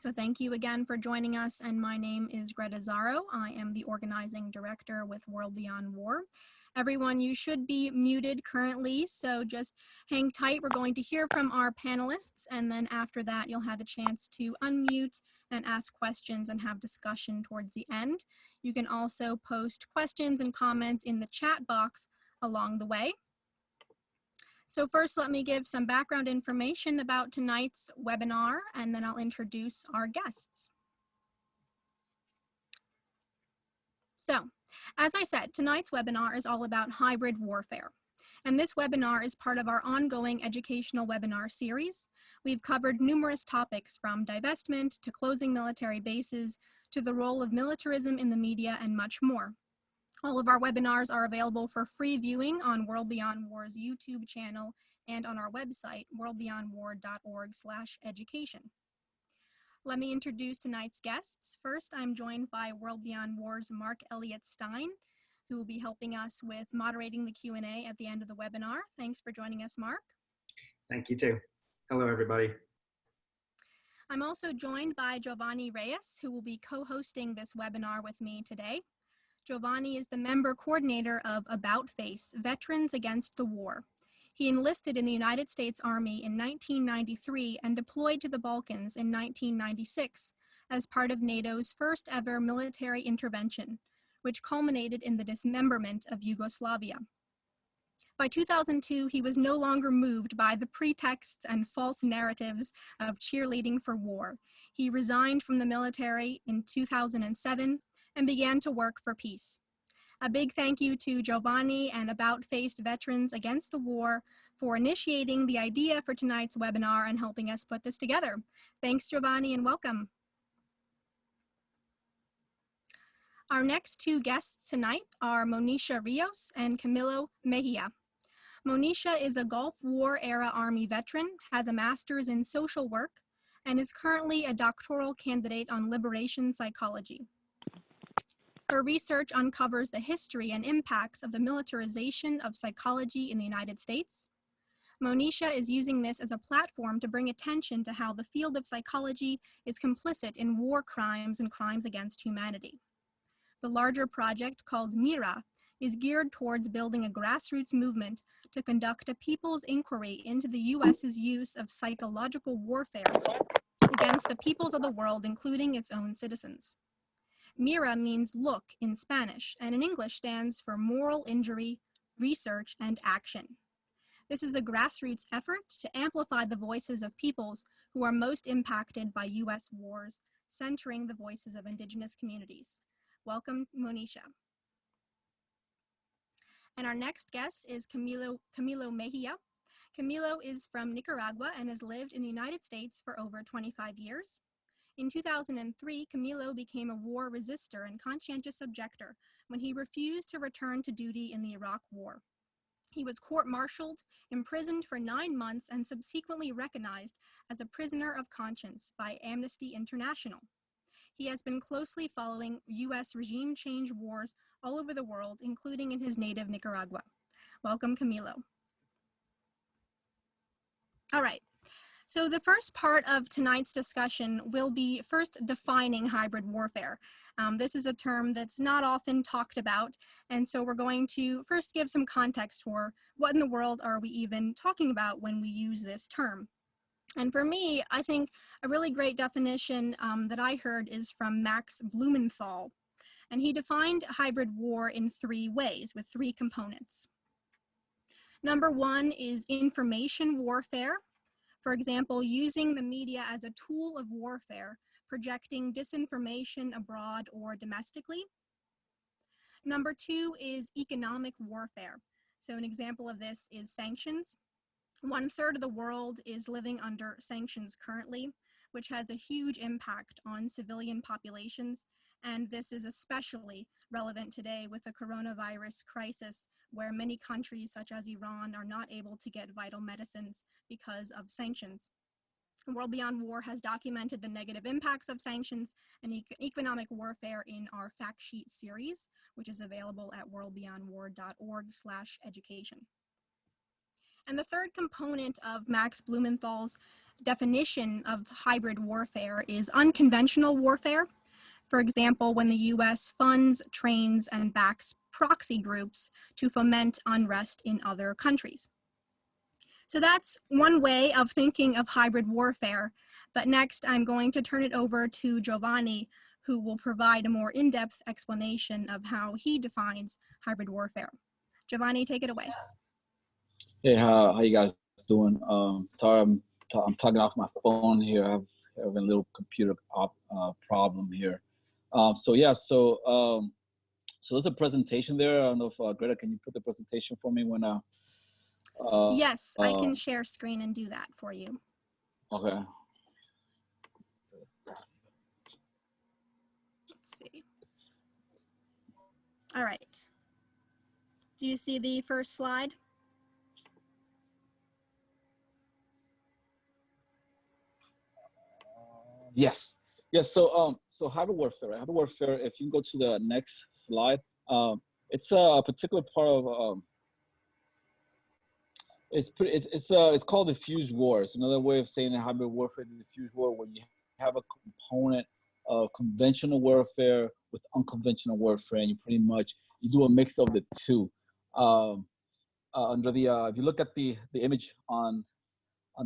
So thank you again for joining us, and my name is Greta Zaro. I am the organizing director with World Beyond War. Everyone, you should be muted currently, so just hang tight. We're going to hear from our panelists, and then after that, you'll have a chance to unmute and ask questions and have discussion towards the end. You can also post questions and comments in the chat box along the way. So first, let me give some background information about tonight's webinar, and then I'll introduce our guests. So, as I said, tonight's webinar is all about hybrid warfare. And this webinar is part of our ongoing educational webinar series. We've covered numerous topics from divestment to closing military bases to the role of militarism in the media and much more. All of our webinars are available for free viewing on World Beyond War's YouTube channel and on our website, WorldBeyondWar.org/education. Let me introduce tonight's guests. First, I'm joined by World Beyond War's Mark Elliott Stein, who will be helping us with moderating the Q&A at the end of the webinar. Thanks for joining us, Mark. Thank you too. Hello, everybody. I'm also joined by Giovanni Reyes, who will be co-hosting this webinar with me today. Giovanni is the member coordinator of About Face, Veterans Against the War. He enlisted in the United States Army in 1993 and deployed to the Balkans in 1996 as part of NATO's first ever military intervention, which culminated in the dismemberment of Yugoslavia. By 2002, he was no longer moved by the pretexts and false narratives of cheerleading for war. He resigned from the military in 2007 and began to work for peace. A big thank you to Giovanni and About Face Veterans Against the War for initiating the idea for tonight's webinar and helping us put this together. Thanks, Giovanni, and welcome. Our next two guests tonight are Monisha Rios and Camilo Mejia. Monisha is a Gulf War era Army veteran, has a master's in social work, and is currently a doctoral candidate on liberation psychology. Her research uncovers the history and impacts of the militarization of psychology in the United States. Monisha is using this as a platform to bring attention to how the field of psychology is complicit in war crimes and crimes against humanity. The larger project, called MIRA, is geared towards building a grassroots movement to conduct a people's inquiry into the U.S.'s use of psychological warfare against the peoples of the world, including its own citizens. MIRA means look in Spanish, and in English stands for Moral Injury, Research, and Action. This is a grassroots effort to amplify the voices of peoples who are most impacted by U.S. wars, centering the voices of indigenous communities. Welcome, Monisha. And our next guest is Camilo Mejia. Camilo is from Nicaragua and has lived in the United States for over 25 years. In 2003, Camilo became a war resistor and conscientious objector when he refused to return to duty in the Iraq War. He was court-martialed, imprisoned for 9 months, and subsequently recognized as a prisoner of conscience by Amnesty International. He has been closely following U.S. regime change wars all over the world, including in his native Nicaragua. Welcome, Camilo. All right. So the first part of tonight's discussion will be first defining hybrid warfare. This is a term that's not often talked about, and so we're going to first give some context for what in the world are we even talking about when we use this term. And for me, I think a really great definition that I heard is from Max Blumenthal, and he defined hybrid war in 3 ways with 3 components. Number 1 is information warfare. For example, using the media as a tool of warfare, projecting disinformation abroad or domestically. Number 2 is economic warfare. So an example of this is sanctions. 1/3 of the world is living under sanctions currently, which has a huge impact on civilian populations. And this is especially relevant today with the coronavirus crisis, where many countries such as Iran are not able to get vital medicines because of sanctions. World Beyond War has documented the negative impacts of sanctions and economic warfare in our fact sheet series, which is available at worldbeyondwar.org/education. And the third component of Max Blumenthal's definition of hybrid warfare is unconventional warfare. For example, when the US funds, trains, and backs proxy groups to foment unrest in other countries. So that's one way of thinking of hybrid warfare. But next, I'm going to turn it over to Giovanni, who will provide a more in-depth explanation of how he defines hybrid warfare. Giovanni, take it away. Hey, how you guys doing? Sorry, I'm talking off my phone here. I have a little computer problem here. So there's a presentation there. I don't know if Greta, can you put the presentation for me when yes, I can share screen and do that for you. Okay. Let's see. All right. Do you see the first slide? Yes. Yes. So hybrid warfare. Hybrid warfare. If you go to the next slide, it's a particular part of it's called diffuse war. It's another way of saying that hybrid warfare is diffuse war, when you have a component of conventional warfare with unconventional warfare, and you do a mix of the two. Under the if you look at the image on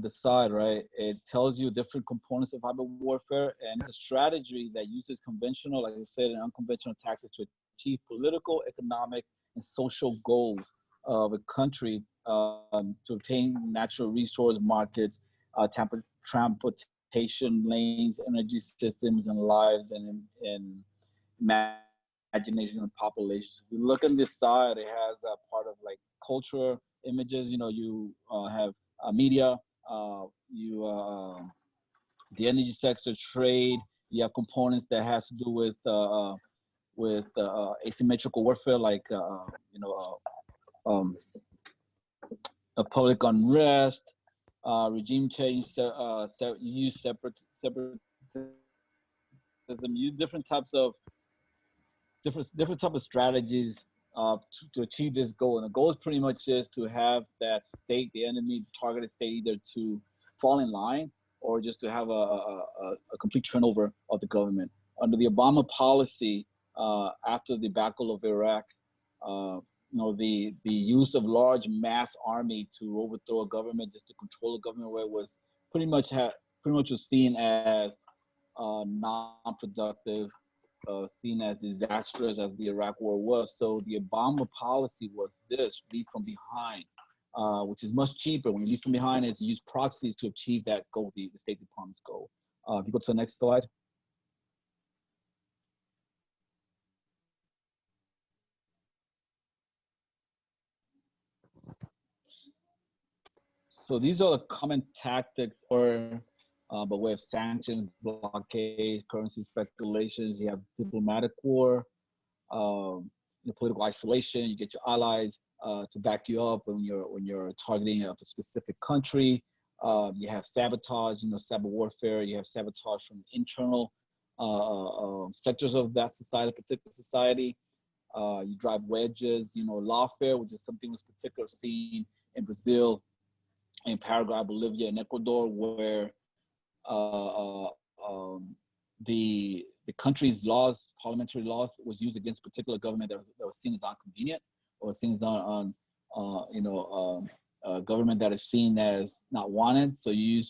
the side, right, it tells you different components of hybrid warfare, and it's a strategy that uses conventional, like I said, and unconventional tactics to achieve political, economic, and social goals of a country, to obtain natural resource markets, transportation lanes, energy systems, and lives, and imagination of populations. If you look on this side, it has a part of like culture, images. You have media, the energy sector, trade. You have components that has to do with asymmetrical warfare, like a public unrest, regime change, use separatism, use different types of strategies to achieve this goal. And the goal is pretty much is to have that state, the enemy targeted state, either to fall in line or just to have a complete turnover of the government. Under the Obama policy, after the debacle of Iraq, the use of large mass army to overthrow a government, just to control a government, where it was pretty much was seen as non-productive, seen as disastrous as the Iraq War was. So the Obama policy was this: lead from behind, which is much cheaper. When you lead from behind, is you use proxies to achieve that goal, the State Department's goal. If you go to the next slide. So these are the common tactics, or by way of sanctions, blockades, currency speculations. You have diplomatic war, political isolation. You get your allies to back you up when you're targeting a specific country. You have sabotage, cyber warfare. You have sabotage from internal sectors of that society, particular society. You drive wedges, lawfare, which is something that's particularly seen in Brazil, in Paraguay, Bolivia, and Ecuador, where the country's laws, parliamentary laws, was used against a particular government that was seen as inconvenient, or seen as a government that is seen as not wanted. So you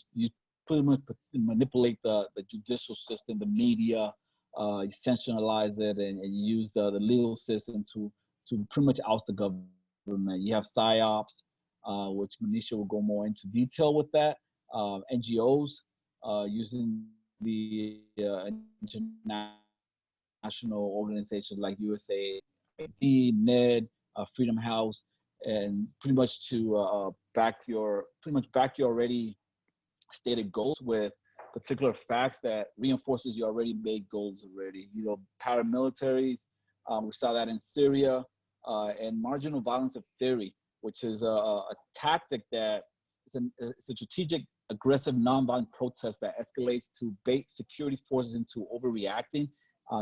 pretty much manipulate the judicial system, the media, you sensationalize it, and you use the legal system to pretty much oust the government. You have psyops, which Manisha will go more into detail with that. NGOs, using the international organizations like USAID, NED, Freedom House, and pretty much to back your already stated goals with particular facts that reinforces your already made goals already. Paramilitaries, we saw that in Syria, and marginal violence of theory, which is a tactic that it's a strategic, aggressive, nonviolent protest that escalates to bait security forces into overreacting,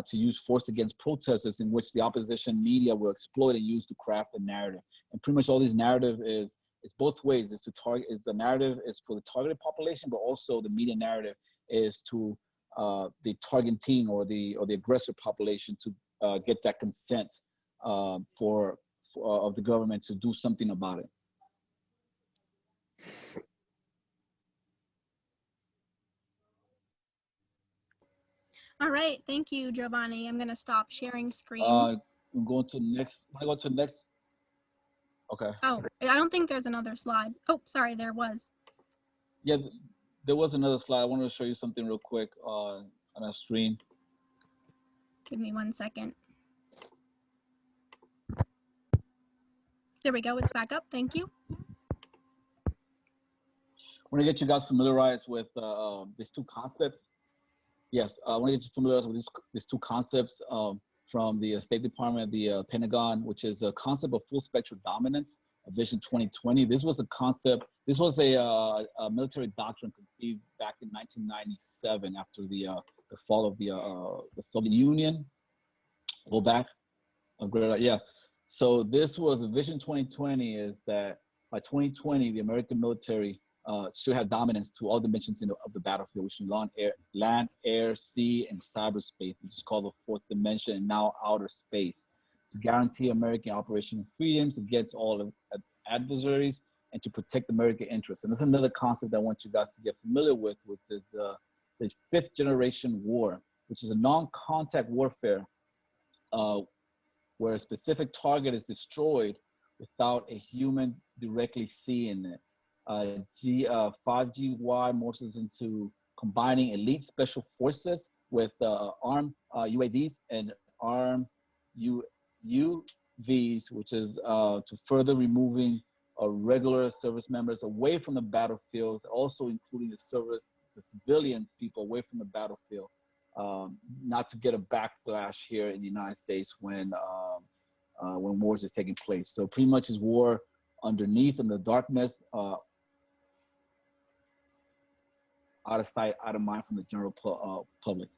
to use force against protesters, in which the opposition media will exploit and use to craft a narrative. And pretty much all these narrative is it's both ways. It's to target, is the narrative is for the targeted population, but also the media narrative is to the targeting or the aggressor population to get that consent of the government to do something about it. All right, thank you, Giovanni. I'm gonna stop sharing screen. I'm going to next. I go to next. Okay. Oh, I don't think there's another slide. Oh, sorry, there was. Yeah, there was another slide. I wanted to show you something real quick on our screen. Give me 1 second. There we go, it's back up, thank you. I want to get you guys familiarized with these two concepts. Yes, I want to get you familiarized with these two concepts from the State Department, the Pentagon, which is a concept of full spectrum dominance, Vision 2020. This was a concept, this was a military doctrine conceived back in 1997 after the fall of the Soviet Union. Go back, yeah. So this was Vision 2020 is that by 2020, the American military should have dominance to all dimensions of the battlefield, which is land, air, sea, and cyberspace, which is called the fourth dimension, and now outer space, to guarantee American operational freedoms against all adversaries and to protect American interests. And that's another concept I want you guys to get familiar with, which is the fifth generation war, which is a non-contact warfare where a specific target is destroyed without a human directly seeing it. 5GY morphs into combining elite special forces with armed UAVs and armed UVs, which is to further removing regular service members away from the battlefields, also including the civilian people away from the battlefield, not to get a backlash here in the United States when wars is taking place. So pretty much is war underneath in the darkness, out of sight, out of mind from the general public.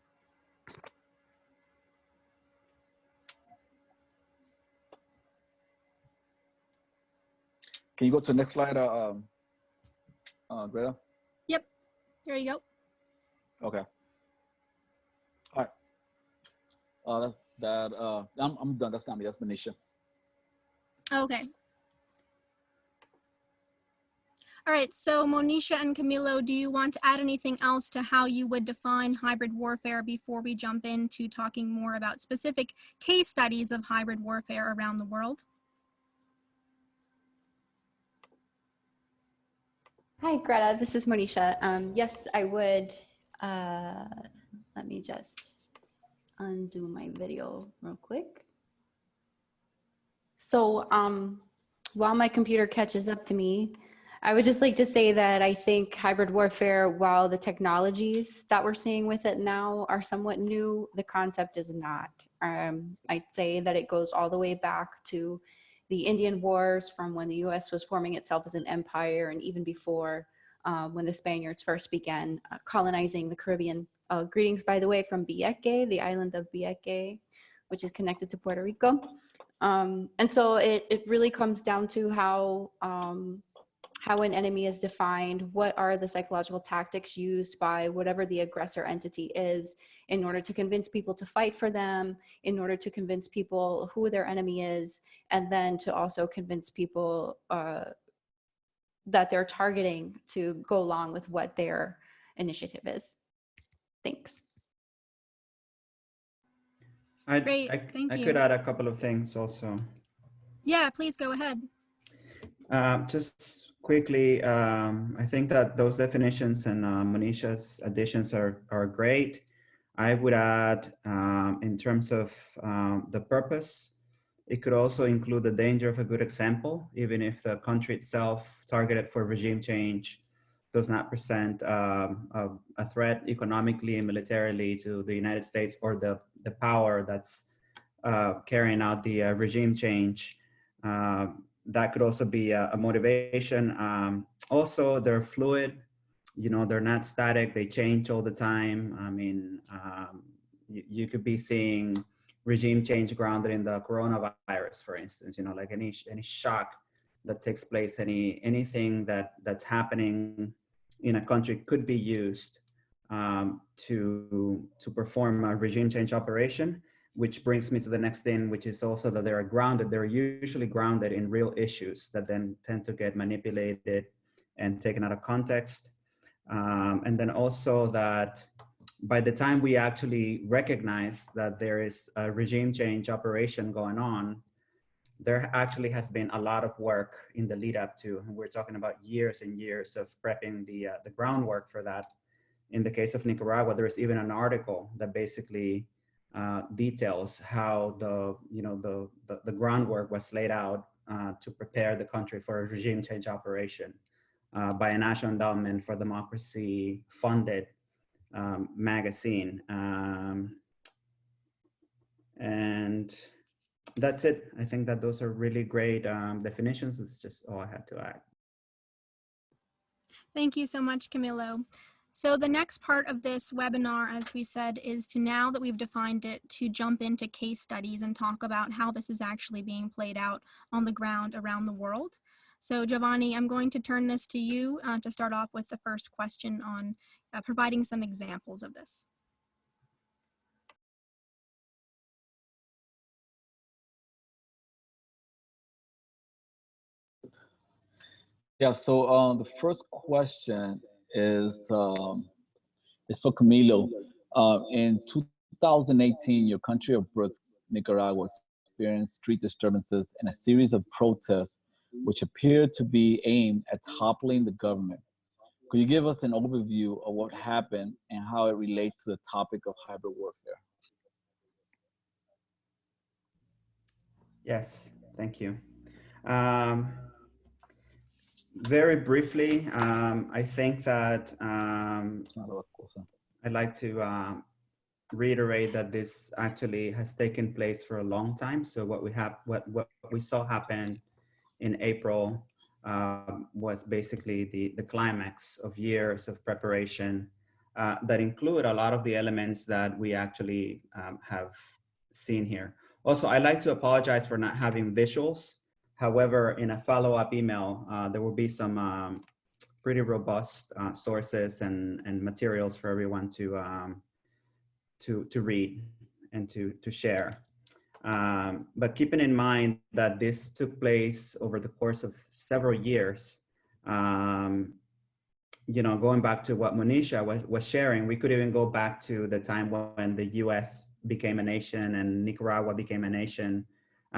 Can you go to the next slide, Greta? Yep, there you go. Okay. All right. That's that. I'm done. That's not me. That's Manisha. Okay. All right, so Monisha and Camilo, do you want to add anything else to how you would define hybrid warfare before we jump into talking more about specific case studies of hybrid warfare around the world? Hi, Greta, this is Monisha. Yes, I would. Let me just undo my video real quick. So while my computer catches up to me, I would just like to say that I think hybrid warfare, while the technologies that we're seeing with it now are somewhat new, the concept is not. I'd say that it goes all the way back to the Indian Wars, from when the US was forming itself as an empire, and even before, when the Spaniards first began colonizing the Caribbean. Greetings, by the way, from Vieques, the island of Vieques, which is connected to Puerto Rico. And so it really comes down to how an enemy is defined, what are the psychological tactics used by whatever the aggressor entity is in order to convince people to fight for them, in order to convince people who their enemy is, and then to also convince people that they're targeting to go along with what their initiative is. Thanks. Great, thank you. I could add a couple of things also. Yeah, please go ahead. Just quickly, I think that those definitions and Monisha's additions are great. I would add, in terms of the purpose, it could also include the danger of a good example, even if the country itself targeted for regime change does not present a threat economically and militarily to the United States or the power that's carrying out the regime change. That could also be a motivation. Also, they're fluid, you know, they're not static, they change all the time. I mean, you could be seeing regime change grounded in the coronavirus, for instance, you know, like any shock that takes place, anything that's happening in a country could be used to perform a regime change operation, which brings me to the next thing, which is also that they're usually grounded in real issues that then tend to get manipulated and taken out of context. And then also that by the time we actually recognize that there is a regime change operation going on, there actually has been a lot of work in the lead up to, and we're talking about years and years of prepping the groundwork for that. In the case of Nicaragua, there is even an article that basically details how the groundwork was laid out to prepare the country for a regime change operation by a National Endowment for Democracy funded magazine. And that's it. I think that those are really great definitions. It's just all I had to add. Thank you so much, Camilo. So the next part of this webinar, as we said, is to, now that we've defined it, to jump into case studies and talk about how this is actually being played out on the ground around the world. So Giovanni, I'm going to turn this to you to start off with the first question on providing some examples of this. Yeah, so the first question is for Camilo. In 2018, your country of birth, Nicaragua, experienced street disturbances and a series of protests which appeared to be aimed at toppling the government. Could you give us an overview of what happened and how it relates to the topic of hybrid warfare? Yes, thank you. Very briefly, I think that I'd like to reiterate that this actually has taken place for a long time. So what we saw happen in April was basically the climax of years of preparation that include a lot of the elements that we actually have seen here. Also, I'd like to apologize for not having visuals. However, in a follow-up email, there will be some pretty robust sources and materials for everyone to read and to share. But keeping in mind that this took place over the course of several years, going back to what Monisha was sharing, we could even go back to the time when the US became a nation and Nicaragua became a nation.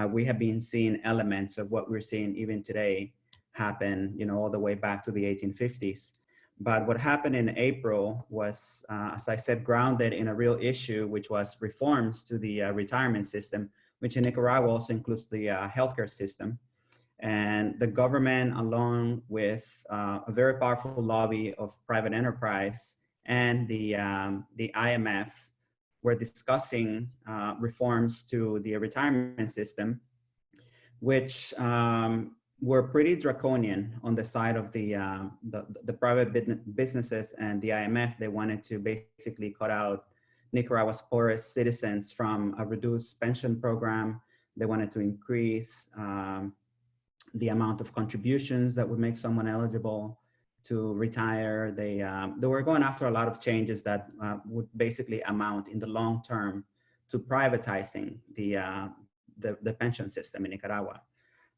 We have been seeing elements of what we're seeing even today happen, all the way back to the 1850s. But what happened in April was, as I said, grounded in a real issue, which was reforms to the retirement system, which in Nicaragua also includes the healthcare system. And the government, along with a very powerful lobby of private enterprise and the IMF, were discussing reforms to the retirement system, which were pretty draconian on the side of the private businesses and the IMF. They wanted to basically cut out Nicaragua's poorest citizens from a reduced pension program. They wanted to increase the amount of contributions that would make someone eligible to retire. They were going after a lot of changes that would basically amount in the long term to privatizing the pension system in Nicaragua.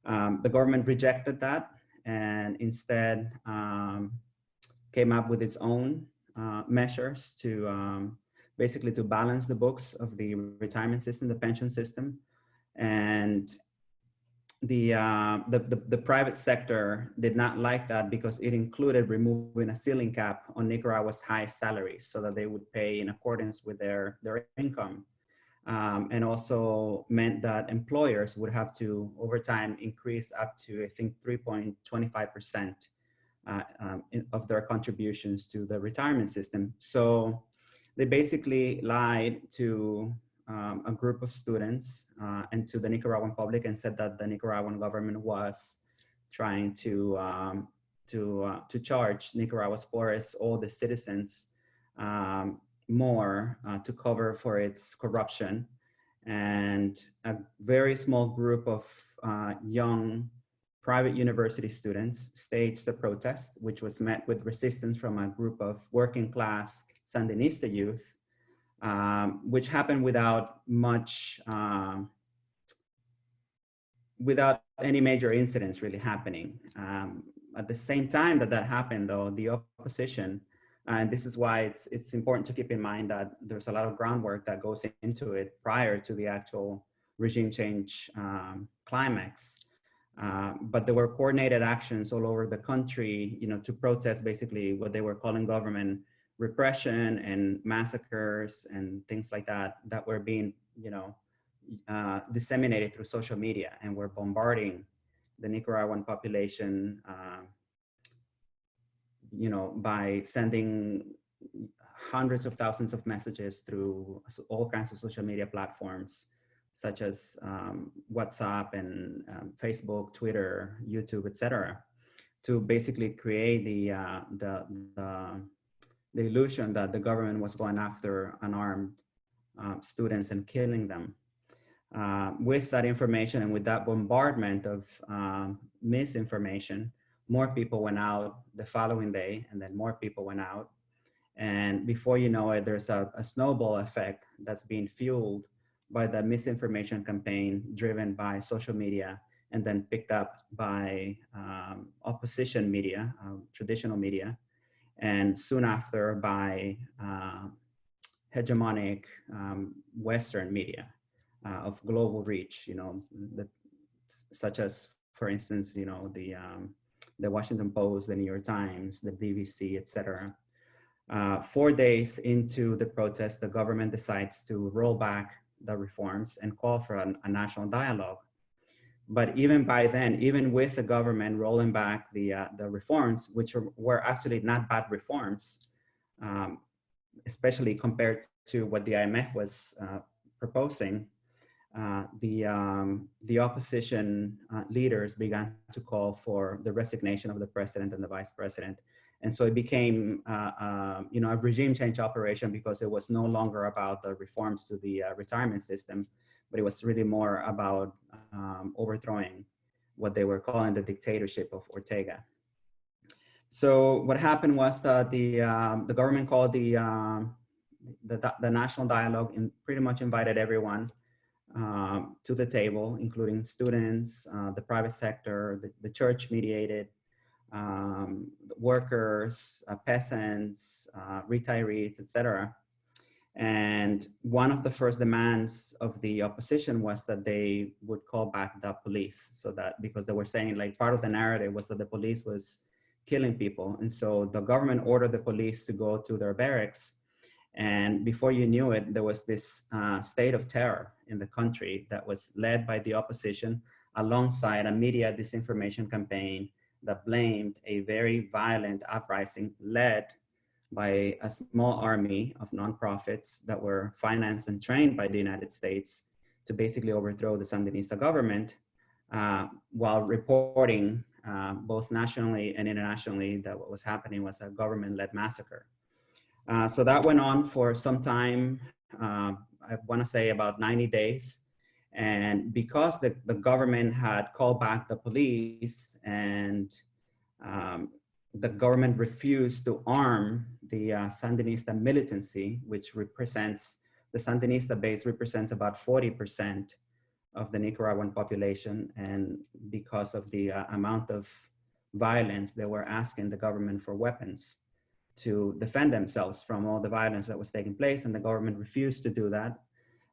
The government rejected that and instead came up with its own measures to basically to balance the books of the retirement system, the pension system. And the private sector did not like that because it included removing a ceiling cap on Nicaragua's high salaries so that they would pay in accordance with their income. And also meant that employers would have to, over time, increase up to, I think, 3.25% of their contributions to the retirement system. So they basically lied to a group of students and to the Nicaraguan public and said that the Nicaraguan government was trying to charge Nicaragua's poorest, all the citizens, more to cover for its corruption. And a very small group of young private university students staged a protest, which was met with resistance from a group of working class Sandinista youth, which happened without much, without any major incidents really happening. At the same time that that happened, though, the opposition, and this is why it's important to keep in mind that there's a lot of groundwork that goes into it prior to the actual regime change climax. But there were coordinated actions all over the country, to protest basically what they were calling government repression and massacres and things like that were being, disseminated through social media, and were bombarding the Nicaraguan population, by sending hundreds of thousands of messages through all kinds of social media platforms, such as WhatsApp and Facebook, Twitter, YouTube, etc., to basically create the illusion that the government was going after unarmed students and killing them. With that information and with that bombardment of misinformation, more people went out the following day, and then more people went out. And before you know it, there's a snowball effect that's being fueled by the misinformation campaign driven by social media, and then picked up by opposition media, traditional media, and soon after by hegemonic Western media of global reach, such as, for instance, the Washington Post, the New York Times, the BBC, etc. 4 days into the protest, the government decides to roll back the reforms and call for a national dialogue. But even by then, even with the government rolling back the reforms, which were actually not bad reforms, especially compared to what the IMF was proposing, the opposition leaders began to call for the resignation of the president and the vice president. And so it became, a regime change operation, because it was no longer about the reforms to the retirement system, but it was really more about overthrowing what they were calling the dictatorship of Ortega. So what happened was that the government called the national dialogue and pretty much invited everyone to the table, including students, the private sector, the church mediated, workers, peasants, retirees, etc. And one of the first demands of the opposition was that they would call back the police, so that, because they were saying, like, part of the narrative was that the police was killing people. And so the government ordered the police to go to their barracks. And before you knew it, there was this state of terror in the country that was led by the opposition, alongside a media disinformation campaign that blamed a very violent uprising led by a small army of nonprofits that were financed and trained by the United States to basically overthrow the Sandinista government, while reporting both nationally and internationally that what was happening was a government-led massacre. So that went on for some time, I want to say about 90 days. And because the government had called back the police, and the government refused to arm the Sandinista militancy, which represents, the Sandinista base represents about 40% of the Nicaraguan population. And because of the amount of violence, they were asking the government for weapons to defend themselves from all the violence that was taking place, and the government refused to do that.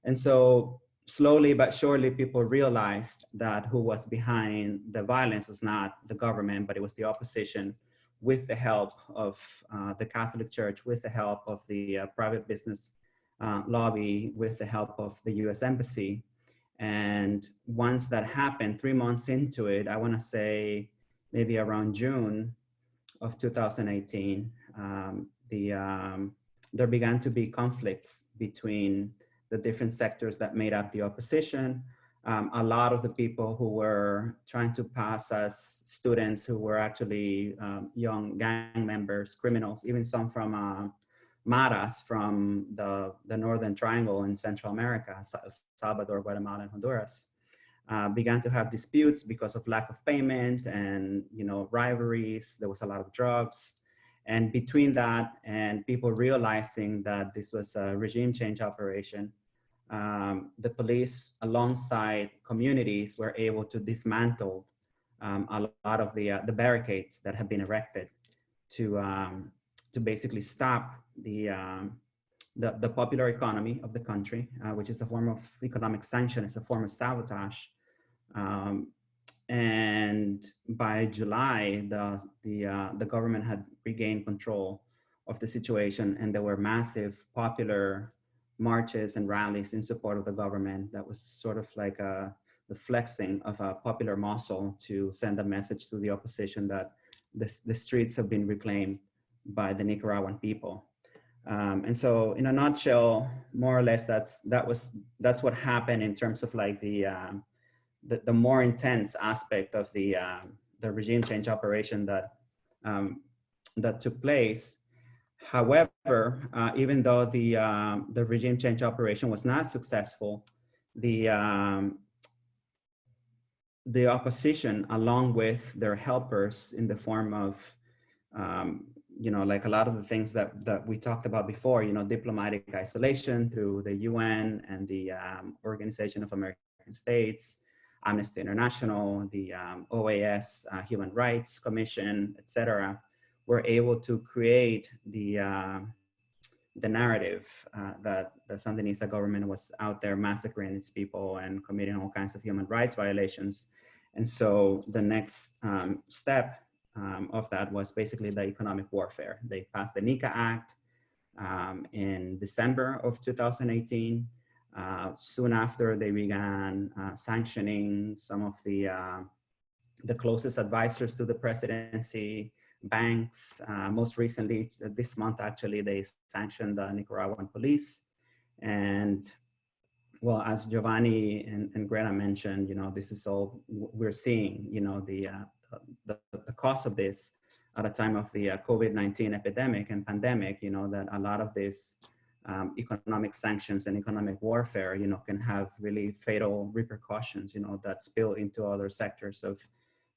And so slowly but surely, people realized that who was behind the violence was not the government, but it was the opposition, with the help of the Catholic Church, with the help of the private business lobby, with the help of the US Embassy. And once that happened, 3 months into it, I want to say maybe around June of 2018, there began to be conflicts between the different sectors that made up the opposition. A lot of the people who were trying to pass as students, who were actually young gang members, criminals, even some from Maras from the Northern Triangle in Central America, Salvador, Guatemala, and Honduras. began to have disputes because of lack of payment and, you know, rivalries. There was a lot of drugs. And between that and people realizing that this was a regime change operation, the police, alongside communities, were able to dismantle a lot of the barricades that have been erected to basically stop the popular economy of the country, which is a form of economic sanction, it's a form of sabotage. And by July, the government had regained control of the situation, and there were massive popular marches and rallies in support of the government. That was sort of like the flexing of a popular muscle to send a message to the opposition that the streets have been reclaimed by the Nicaraguan people. And so, in a nutshell, more or less, that's what happened in terms of like the more intense aspect of the regime change operation that took place. However, even though the regime change operation was not successful, the opposition, along with their helpers in the form of, you know, like a lot of the things that we talked about before, you know, diplomatic isolation through the UN and the Organization of American States, Amnesty International, the OAS, Human Rights Commission, etc., were able to create the narrative that the Sandinista government was out there massacring its people and committing all kinds of human rights violations. And so the next step of that was basically the economic warfare. They passed the NICA Act in December of 2018. Soon after, they began sanctioning some of the closest advisors to the presidency, banks. Most recently, this month, actually, they sanctioned the Nicaraguan police. And well, as Giovanni and Greta mentioned, you know, this is all we're seeing, you know, the cost of this at a time of the COVID-19 epidemic and pandemic, you know, that a lot of this economic sanctions and economic warfare, you know, can have really fatal repercussions, you know, that spill into other sectors of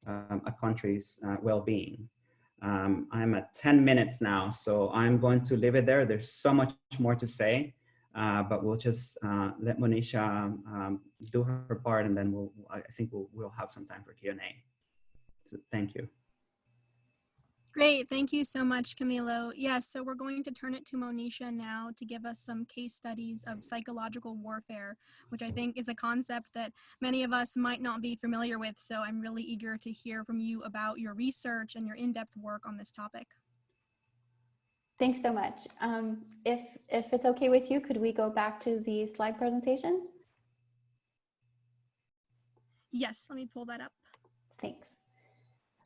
a country's well-being. I'm at 10 minutes now, so I'm going to leave it there. There's so much more to say, but we'll just let Monisha do her part, and then I think we'll have some time for Q&A. So thank you. Great, thank you so much, Camilo. Yes, so we're going to turn it to Monisha now to give us some case studies of psychological warfare, which I think is a concept that many of us might not be familiar with. So I'm really eager to hear from you about your research and your in-depth work on this topic. Thanks so much. If it's okay with you, could we go back to the slide presentation? Yes, let me pull that up. Thanks.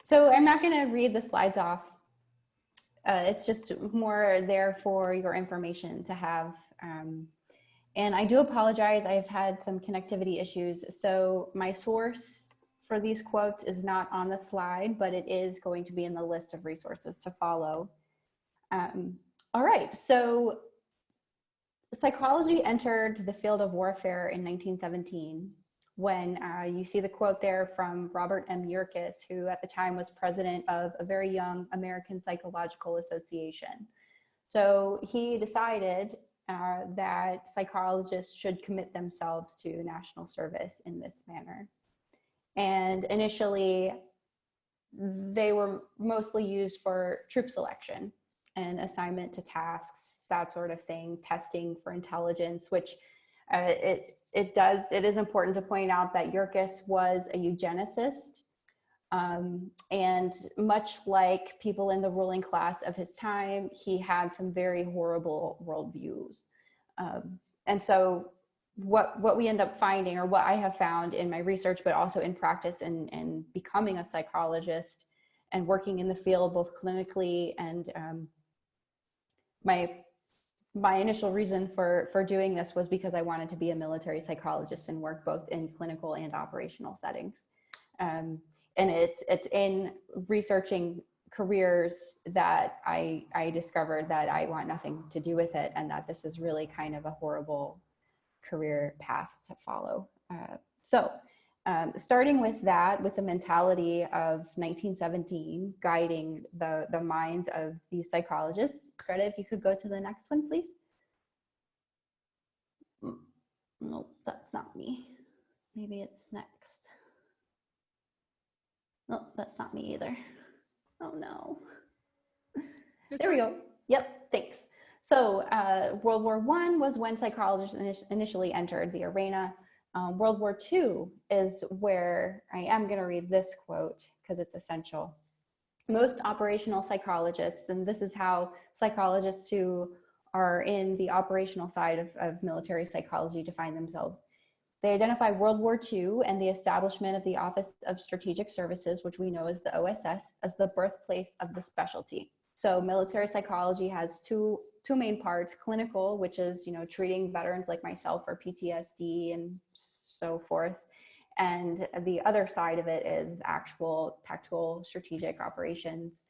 So I'm not going to read the slides off. It's just more there for your information to have. And I do apologize, I've had some connectivity issues. So my source for these quotes is not on the slide, but it is going to be in the list of resources to follow. All right, so psychology entered the field of warfare in 1917 when you see the quote there from Robert M. Yerkes, who at the time was president of a very young American Psychological Association. So he decided that psychologists should commit themselves to national service in this manner. And initially, they were mostly used for troop selection and assignment to tasks, that sort of thing, testing for intelligence, which it is important to point out that Yerkes was a eugenicist, and much like people in the ruling class of his time, he had some very horrible worldviews. And so what we end up finding, or what I have found in my research, but also in practice and becoming a psychologist and working in the field both clinically, and my initial reason for doing this was because I wanted to be a military psychologist and work both in clinical and operational settings. And it's in researching careers that I discovered that I want nothing to do with it, and that this is really kind of a horrible career path to follow. So starting with that, with the mentality of 1917 guiding the minds of these psychologists. Greta, if you could go to the next one, please. No, that's not me. Maybe it's next. No, that's not me either. Oh no. There we go. Yep, thanks. So World War I was when psychologists initially entered the arena. World War II is where I am going to read this quote because it's essential. Most operational psychologists, and this is how psychologists who are in the operational side of military psychology define themselves. They identify World War II and the establishment of the Office of Strategic Services, which we know as the OSS, as the birthplace of the specialty. So military psychology has two main parts: clinical, which is, you know, treating veterans like myself for PTSD and so forth. And the other side of it is actual tactical strategic operations,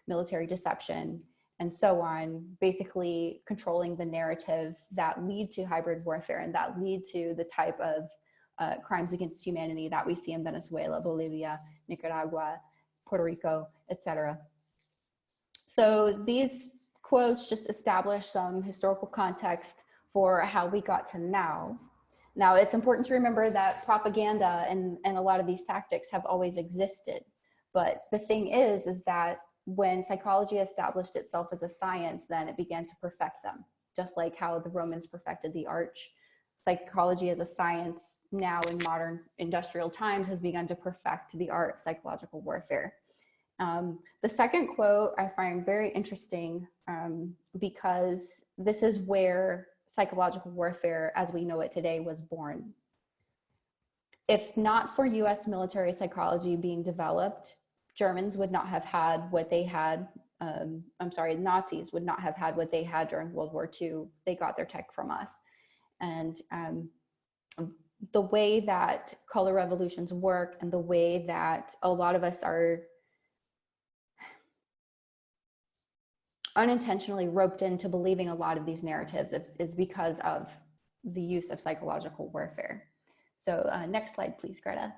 military deception, and so on, basically controlling the narratives that lead to hybrid warfare and that lead to the type of crimes against humanity that we see in Venezuela, Bolivia, Nicaragua, Puerto Rico, etc. So these quotes just establish some historical context for how we got to now. Now, it's important to remember that propaganda and a lot of these tactics have always existed. But the thing is that when psychology established itself as a science, then it began to perfect them, just like how the Romans perfected the arch. Psychology as a science now in modern industrial times has begun to perfect the art of psychological warfare. The second quote I find very interesting because this is where psychological warfare as we know it today was born. If not for US military psychology being developed, Germans would not have had what they had, Nazis would not have had what they had during World War II. They got their tech from us. And the way that color revolutions work and the way that a lot of us are unintentionally roped into believing a lot of these narratives is because of the use of psychological warfare. So next slide, please, Greta.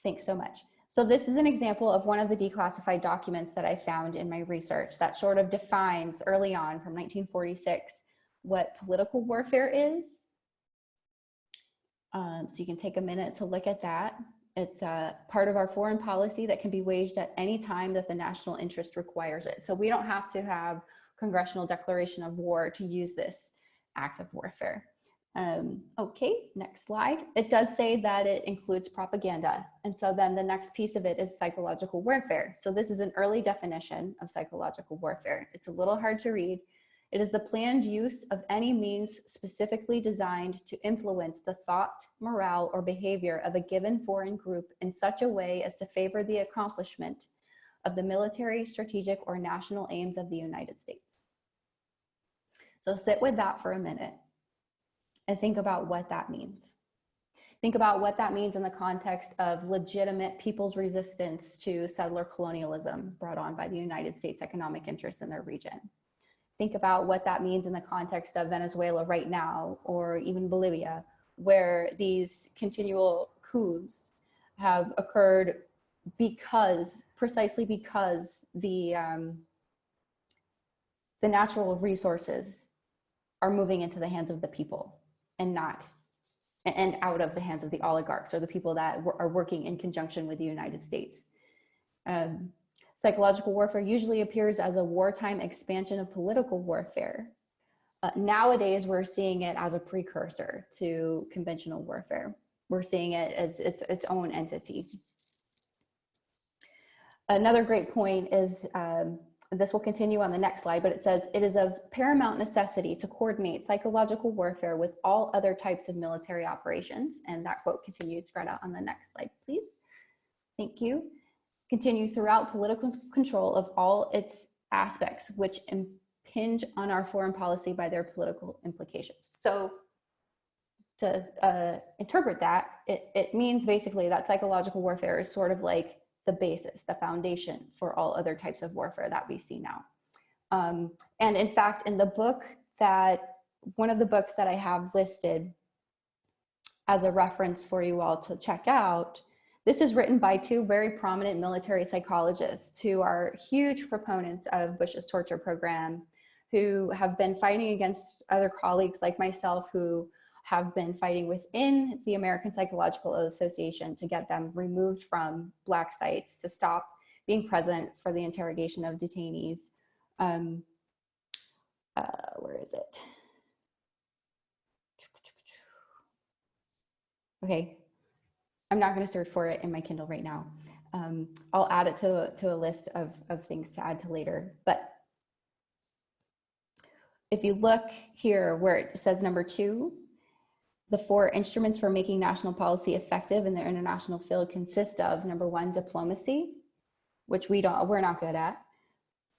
Thanks so much. So this is an example of one of the declassified documents that I found in my research that sort of defines early on from 1946 what political warfare is. So you can take a minute to look at that. It's a part of our foreign policy that can be waged at any time that the national interest requires it. So we don't have to have congressional declaration of war to use this act of warfare. Okay, next slide. It does say that it includes propaganda. And so then the next piece of it is psychological warfare. So this is an early definition of psychological warfare. It's a little hard to read. It is the planned use of any means specifically designed to influence the thought, morale, or behavior of a given foreign group in such a way as to favor the accomplishment of the military, strategic, or national aims of the United States. So sit with that for a minute and think about what that means. Think about what that means in the context of legitimate people's resistance to settler colonialism brought on by the United States economic interests in their region. Think about what that means in the context of Venezuela right now, or even Bolivia, where these continual coups have occurred precisely because the natural resources are moving into the hands of the people and out of the hands of the oligarchs or the people that are working in conjunction with the United States. Psychological warfare usually appears as a wartime expansion of political warfare. Nowadays, we're seeing it as a precursor to conventional warfare. We're seeing it as its own entity. Another great point is, this will continue on the next slide, but it says, it is of paramount necessity to coordinate psychological warfare with all other types of military operations. And that quote continues, Greta, on the next slide, please. Thank you. Continue throughout political control of all its aspects, which impinge on our foreign policy by their political implications. So to interpret that, it means basically that psychological warfare is sort of like the basis, the foundation for all other types of warfare that we see now. And in fact, in the book one of the books that I have listed as a reference for you all to check out. This is written by two very prominent military psychologists who are huge proponents of Bush's torture program, who have been fighting against other colleagues like myself who have been fighting within the American Psychological Association to get them removed from Black sites, to stop being present for the interrogation of detainees. Where is it? Okay, I'm not going to search for it in my Kindle right now. I'll add it to a list of things to add to later. But if you look here where it says number 2, the 4 instruments for making national policy effective in the international field consist of, number 1, diplomacy, which we're not good at,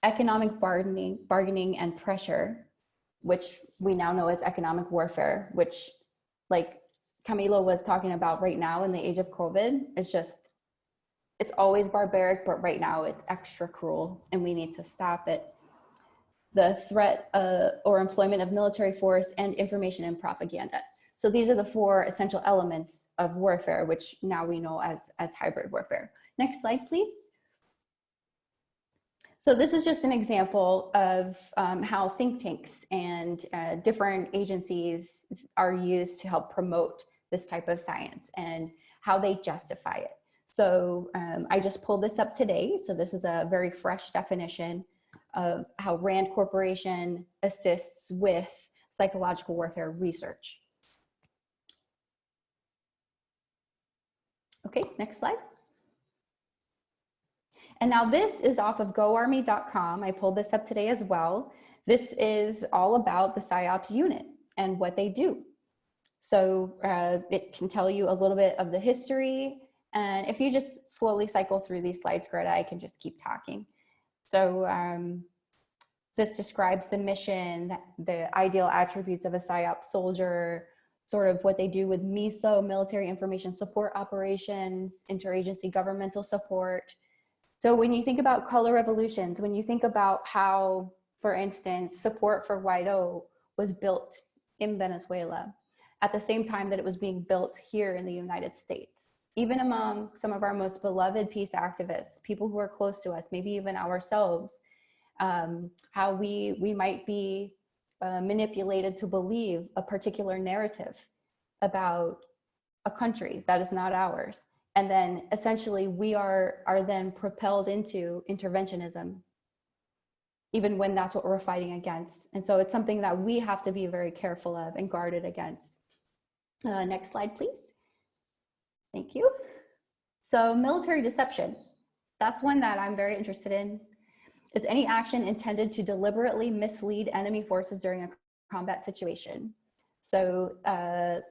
economic bargaining and pressure, which we now know as economic warfare, which, like Camilo was talking about right now in the age of COVID, it's always barbaric, but right now it's extra cruel and we need to stop it. The threat or employment of military force, and information and propaganda. So these are the 4 essential elements of warfare, which now we know as hybrid warfare. Next slide, please. So this is just an example of how think tanks and different agencies are used to help promote this type of science and how they justify it. So I just pulled this up today. So this is a very fresh definition of how RAND Corporation assists with psychological warfare research. Okay, next slide. And now this is off of goarmy.com. I pulled this up today as well. This is all about the PsyOps unit and what they do. So it can tell you a little bit of the history. And if you just slowly cycle through these slides, Greta, I can just keep talking. So this describes the mission, the ideal attributes of a PsyOps soldier, sort of what they do with MISO, military information support operations, interagency governmental support. So when you think about color revolutions, when you think about how, for instance, support for Guaido was built in Venezuela at the same time that it was being built here in the United States, even among some of our most beloved peace activists, people who are close to us, maybe even ourselves, how we might be manipulated to believe a particular narrative about a country that is not ours. And then essentially we are then propelled into interventionism, even when that's what we're fighting against. And so it's something that we have to be very careful of and guarded against. Next slide, please. Thank you. So military deception, that's one that I'm very interested in. It's any action intended to deliberately mislead enemy forces during a combat situation. So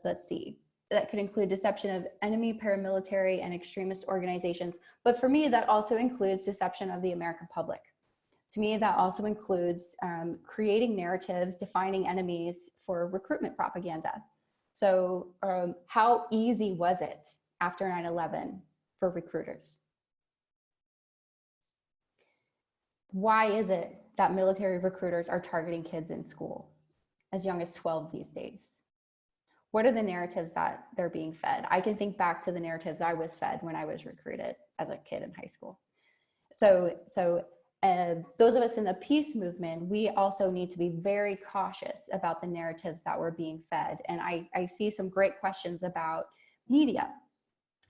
let's see, that could include deception of enemy paramilitary and extremist organizations. But for me, that also includes deception of the American public. To me, that also includes creating narratives, defining enemies for recruitment propaganda. So how easy was it after 9/11 for recruiters? Why is it that military recruiters are targeting kids in school as young as 12 these days? What are the narratives that they're being fed? I can think back to the narratives I was fed when I was recruited as a kid in high school. So those of us in the peace movement, we also need to be very cautious about the narratives that we're being fed. And I see some great questions about media.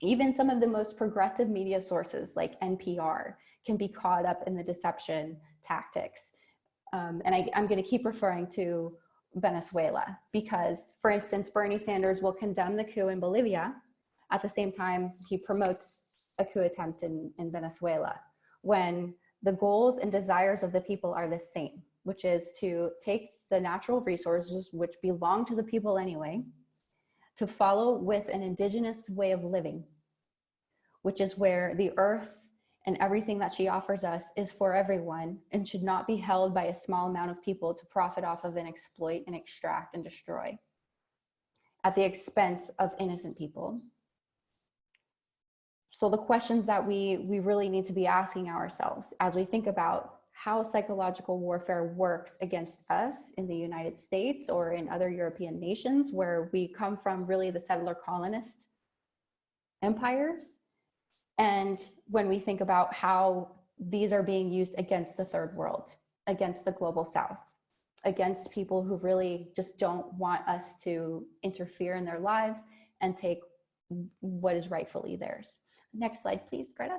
Even some of the most progressive media sources like NPR can be caught up in the deception tactics. And I'm going to keep referring to Venezuela because, for instance, Bernie Sanders will condemn the coup in Bolivia. At the same time, he promotes a coup attempt in Venezuela, when the goals and desires of the people are the same, which is to take the natural resources, which belong to the people anyway, to follow with an indigenous way of living, which is where the earth and everything that she offers us is for everyone and should not be held by a small amount of people to profit off of and exploit and extract and destroy at the expense of innocent people. So the questions that we really need to be asking ourselves as we think about how psychological warfare works against us in the United States or in other European nations where we come from really the settler colonist empires. And when we think about how these are being used against the third world, against the global south, against people who really just don't want us to interfere in their lives and take what is rightfully theirs. Next slide, please, Greta.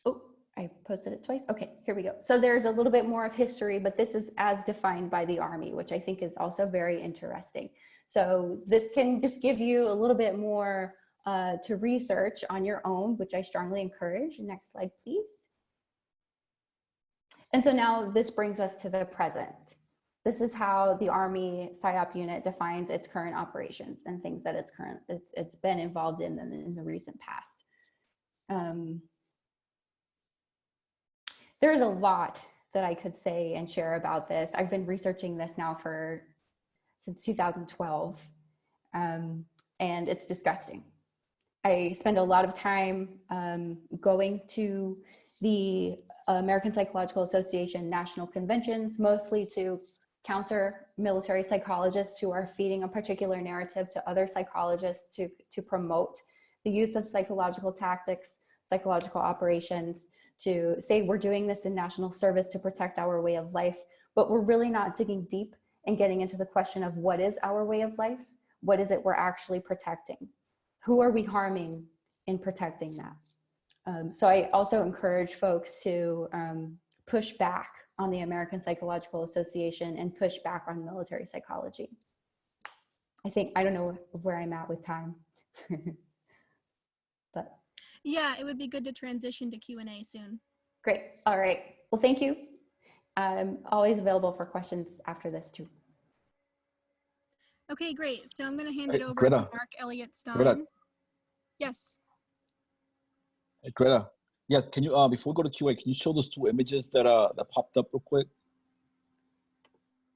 Oh, I posted it twice. Okay, here we go. So there's a little bit more of history, but this is as defined by the Army, which I think is also very interesting. So this can just give you a little bit more to research on your own, which I strongly encourage. Next slide, please. And so now this brings us to the present. This is how the Army PSYOP unit defines its current operations and things that it's been involved in the recent past. There's a lot that I could say and share about this. I've been researching this now since 2012, and it's disgusting. I spend a lot of time going to the American Psychological Association national conventions, mostly to counter military psychologists who are feeding a particular narrative to other psychologists to promote the use of psychological tactics, psychological operations, to say we're doing this in national service to protect our way of life, but we're really not digging deep and getting into the question of what is our way of life? What is it we're actually protecting? Who are we harming in protecting that? So I also encourage folks to push back on the American Psychological Association and push back on military psychology. I don't know where I'm at with time, but. Yeah, it would be good to transition to Q&A soon. Great, all right. Well, thank you. I'm always available for questions after this too. Okay, great. So I'm gonna hand it over Greta. to Mark Elliott Stein. Greta. Yes. Hey, Greta. Yes, can you before we go to QA, can you show those two images that that popped up real quick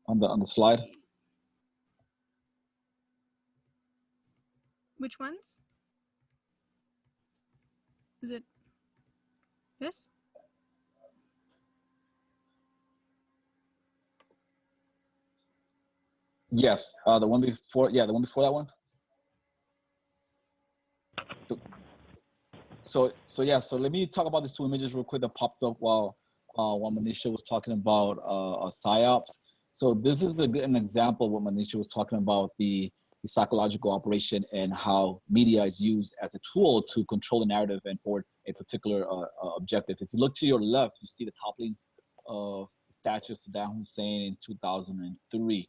on the slide? Which ones? Is it this? Yes, the one before, yeah, the one before that one. So yeah, so let me talk about these two images real quick that popped up while Manisha was talking about PSYOPs. So this is an example of what Manisha was talking about, the psychological operation and how media is used as a tool to control the narrative and for a particular objective. If you look to your left, you see the toppling of the statue of Saddam Hussein in 2003.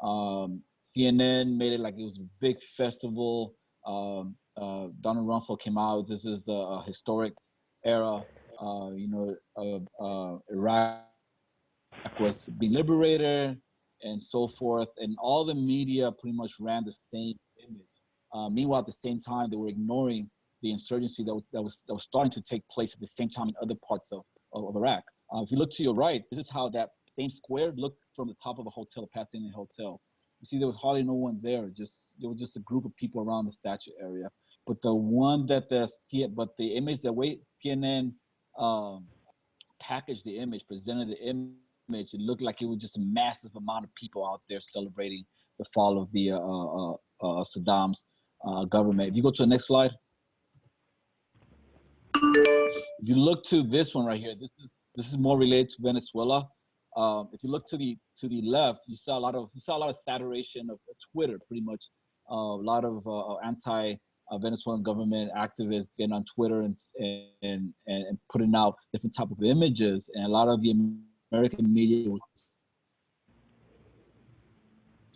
CNN made it like it was a big festival. Donald Rumsfeld came out. This is a historic era. Iraq was being liberated and so forth, and all the media pretty much ran the same image. Meanwhile, at the same time, they were ignoring the insurgency that was starting to take place at the same time in other parts of Iraq. If you look to your right, this is how that same square looked from the top of a hotel, a Palestinian hotel. You see, there was hardly no one there. There was just a group of people around the statue area. But the one that the image, the way CNN packaged the image, presented the image, it looked like it was just a massive amount of people out there celebrating the fall of the Saddam's government. If you go to the next slide, if you look to this one right here, this is more related to Venezuela. If you look to the left, you saw a lot of saturation of Twitter, pretty much. A lot of anti-Venezuelan government activists getting on Twitter and putting out different type of images, and a lot of the American media was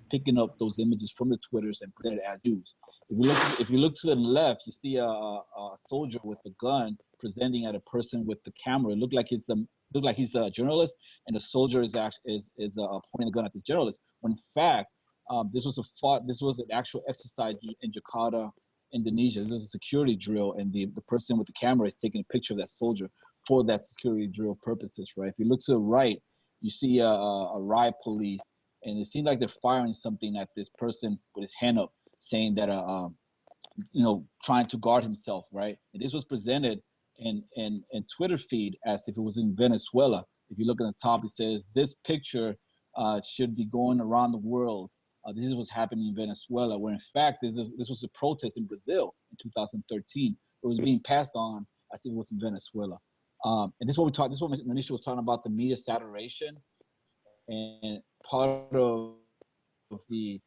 picking up those images from the Twitters and putting it as news. If you look to the left, you see a soldier with a gun presenting at a person with the camera. It looked like he's a journalist, and the soldier is pointing a gun at the journalist. When in fact, this was an actual exercise in Jakarta, Indonesia. This was a security drill, and the person with the camera is taking a picture of that soldier for that security drill purposes, right? If you look to the right, you see a riot police, and it seems like they're firing something at this person with his hand up, saying that trying to guard himself, right? And this was presented and Twitter feed as if it was in Venezuela. If you look at the top, it says this picture should be going around the world. This is what's happening in Venezuela, where in fact this was a protest in Brazil in 2013. It was being passed on as if it was in Venezuela. And this is what we talked. This is what Manisha was talking about, the media saturation, and part of the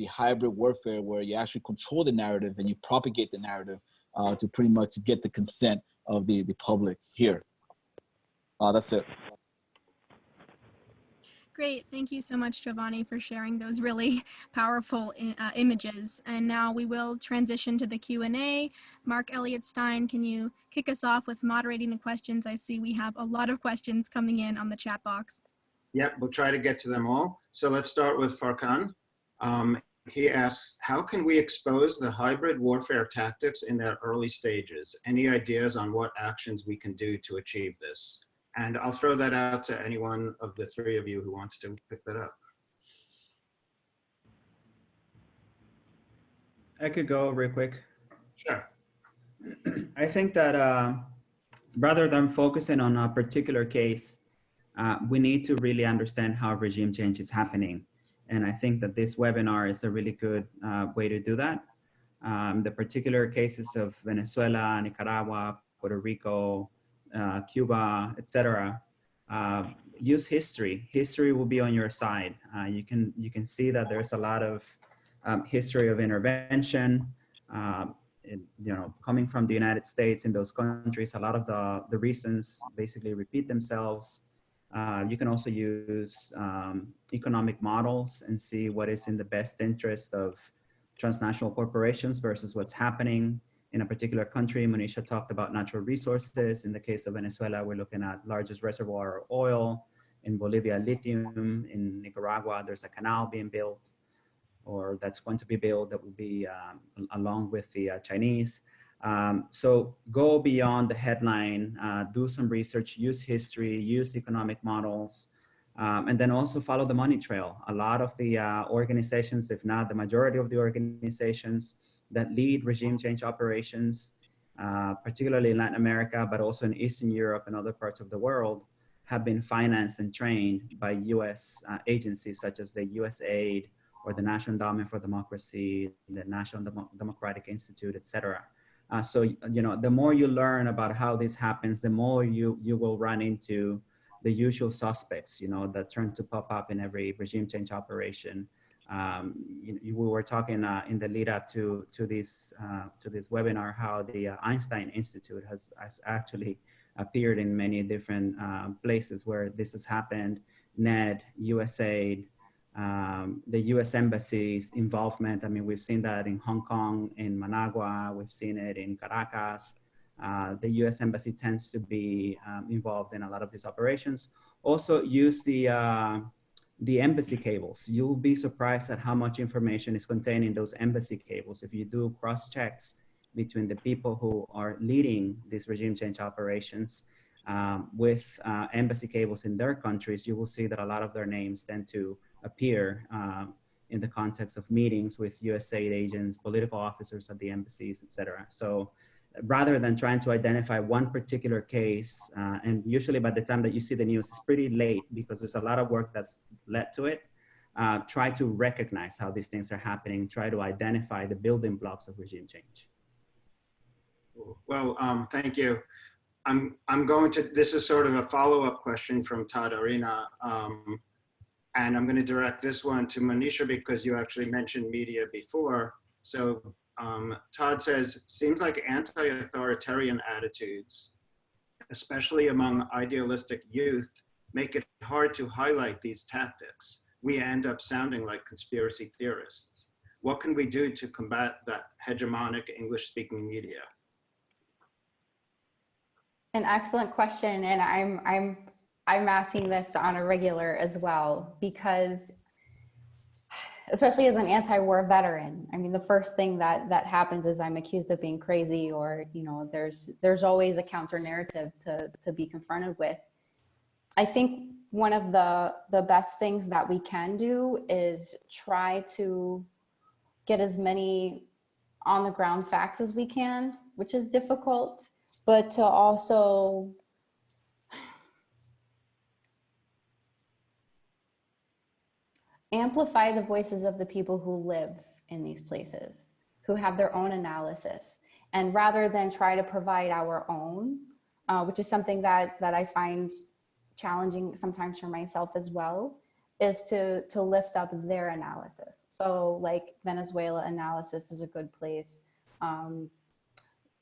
hybrid warfare, where you actually control the narrative and you propagate the narrative to pretty much get the consent of the public here. That's it. Great. Thank you so much, Giovanni, for sharing those really powerful images. And now we will transition to the Q&A. Mark Elliott Stein, can you kick us off with moderating the questions? I see we have a lot of questions coming in on the chat box. Yep, we'll try to get to them all. So let's start with Farkan. He asks, how can we expose the hybrid warfare tactics in their early stages? Any ideas on what actions we can do to achieve this? And I'll throw that out to any one of the three of you who wants to pick that up. I could go real quick. Sure. I think that rather than focusing on a particular case, we need to really understand how regime change is happening. And I think that this webinar is a really good way to do that. The particular cases of Venezuela, Nicaragua, Puerto Rico, Cuba, etc. Use history. History will be on your side. You can see that there's a lot of history of intervention. Coming from the United States in those countries, a lot of the reasons basically repeat themselves. You can also use economic models and see what is in the best interest of transnational corporations versus what's happening in a particular country. Manisha talked about natural resources. In the case of Venezuela, we're looking at largest reservoir of oil. In Bolivia, lithium. In Nicaragua, there's a canal being built, or that's going to be built, that will be along with the Chinese. So go beyond the headline, do some research, use history, use economic models, and then also follow the money trail. A lot of the organizations, if not the majority of the organizations that lead regime change operations, particularly in Latin America, but also in Eastern Europe and other parts of the world, have been financed and trained by US agencies such as the USAID or the National Endowment for Democracy, the National Democratic Institute, etc. So, the more you learn about how this happens, the more you will run into the usual suspects, that turn to pop up in every regime change operation. We were talking in the lead up to this webinar how the Einstein Institute has actually appeared in many different places where this has happened. NED, USAID, the U.S. Embassy's involvement. I mean, we've seen that in Hong Kong, in Managua, we've seen it in Caracas. The U.S. Embassy tends to be involved in a lot of these operations. Also use the embassy cables. You'll be surprised at how much information is contained in those embassy cables. If you do cross checks between the people who are leading these regime change operations with embassy cables in their countries, you will see that a lot of their names tend to appear in the context of meetings with USAID agents, political officers at the embassies, etc. So rather than trying to identify one particular case, and usually by the time that you see the news, it's pretty late because there's a lot of work that's led to it, try to recognize how these things are happening, try to identify the building blocks of regime change. Well, thank you. I'm going to, this is sort of a follow-up question from Todd Arena. And I'm going to direct this one to Manisha because you actually mentioned media before. So Todd says, seems like anti-authoritarian attitudes, especially among idealistic youth, make it hard to highlight these tactics. We end up sounding like conspiracy theorists. What can we do to combat that hegemonic English-speaking media? An excellent question, and I'm asking this on a regular as well, because especially as an anti-war veteran, I mean, the first thing that happens is I'm accused of being crazy, or there's always a counter narrative to be confronted with. I think one of the best things that we can do is try to get as many on the ground facts as we can, which is difficult. but to also amplify the voices of the people who live in these places, who have their own analysis. And rather than try to provide our own, which is something that I find challenging sometimes for myself as well, is to lift up their analysis. So like Venezuela analysis is a good place.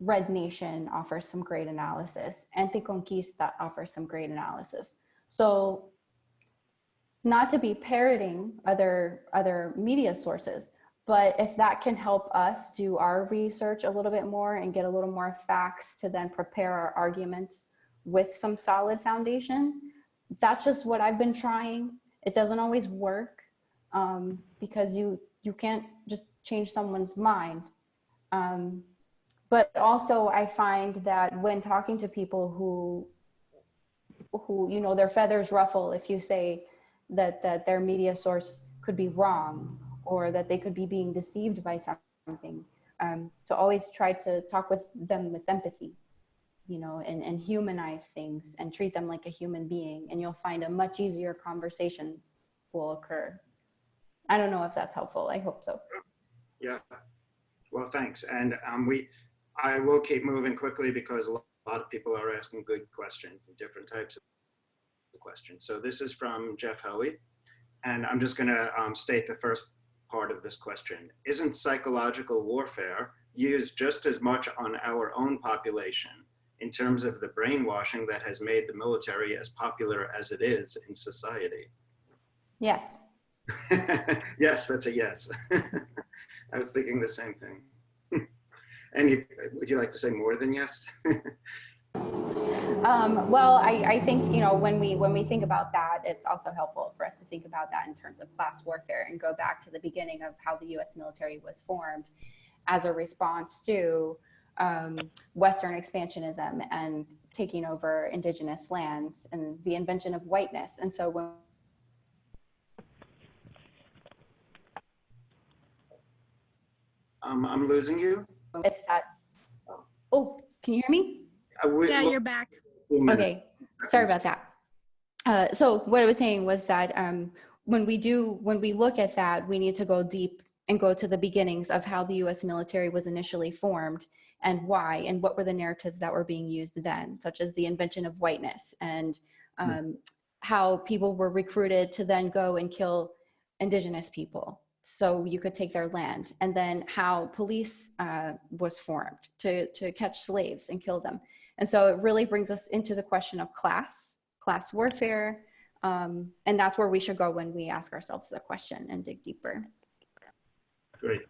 Red Nation offers some great analysis. Anticonquista offers some great analysis. So not to be parroting other media sources, but if that can help us do our research a little bit more and get a little more facts to then prepare our arguments with some solid foundation, that's just what I've been trying. It doesn't always work because you can't just change someone's mind. But also I find that when talking to people who you know, their feathers ruffle if you say that their media source could be wrong or that they could be being deceived by something, to always try to talk with them with empathy, you know, and humanize things and treat them like a human being, and you'll find a much easier conversation will occur. I don't know if that's helpful. I hope so. Yeah, well, thanks. And I will keep moving quickly because a lot of people are asking good questions and different types of questions. So this is from Jeff Hoey, and I'm just gonna state the first part of this question. Isn't psychological warfare used just as much on our own population in terms of the brainwashing that has made the military as popular as it is in society? Yes. Yes, that's a yes. I was thinking the same thing. And would you like to say more than yes? Well, I think, you know, when we think about that, it's also helpful for us to think about that in terms of class warfare and go back to the beginning of how the U.S. military was formed as a response to Western expansionism and taking over indigenous lands and the invention of whiteness. And so when I'm losing you. it's that, oh, can you hear me? Yeah, you're back. Okay, sorry about that. So what I was saying was that when we look at that, we need to go deep and go to the beginnings of how the U.S. military was initially formed and why, and what were the narratives that were being used then, such as the invention of whiteness and how people were recruited to then go and kill indigenous people so you could take their land, and then how police was formed to catch slaves and kill them. And so it really brings us into the question of class warfare, and that's where we should go when we ask ourselves the question and dig deeper. Great.